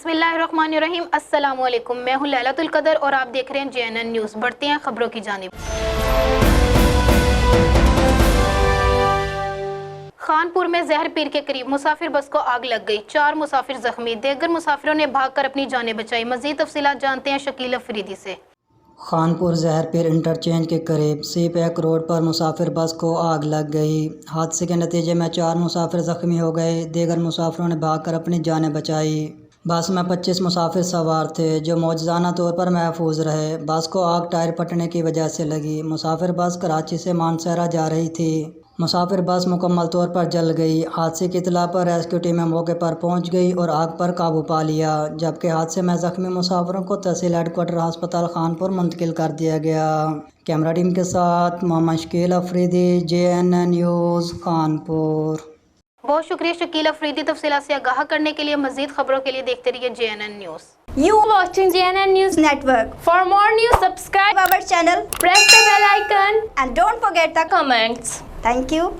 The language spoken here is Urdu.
بسم اللہ الرحمن الرحیم۔ السلام علیکم، میں ہوں لیلۃ القدر اور آپ دیکھ رہے ہیں JNN نیوز۔ بڑھتے ہیں خبروں کی جانب۔ خانپور میں ظاہر پیر کے قریب مسافر بس کو آگ لگ گئی، 4 مسافر زخمی، دیگر مسافروں نے بھاگ کر اپنی جانیں بچائی۔ مزید تفصیلات جانتے ہیں شکیل افریدی سے۔ خانپور ظاہر پیر انٹر چینج کے قریب C-1 روڈ پر مسافر بس کو آگ لگ گئی۔ حادثے کے نتیجے میں 4 مسافر زخمی ہو گئے، دیگر مسافروں نے بھاگ کر اپنی جانیں بچائی۔ بس میں 25 مسافر سوار تھے جو معجزانہ طور پر محفوظ رہے۔ بس کو آگ ٹائر پھٹنے کی وجہ سے لگی۔ مسافر بس کراچی سے مانسہرہ جا رہی تھی۔ مسافر بس مکمل طور پر جل گئی۔ حادثے کی اطلاع پر ریسکیو ٹیمیں موقع پر پہنچ گئی اور آگ پر قابو پا لیا، جبکہ حادثے میں زخمی مسافروں کو تحصیل ہیڈ کوارٹر ہسپتال خانپور منتقل کر دیا گیا۔ کیمرہ ٹیم کے ساتھ محمد شکیل افریدی، JNN نیوز، خانپور۔ بہت شکریہ شکیل افریدی تفصیلات سے آگاہ کرنے کے لیے۔ مزید خبروں کے لیے دیکھتے رہیے JNN news. You watching JNN News Network. For more news, subscribe Our channel press the bell icon and don't forget the comments. Thank you.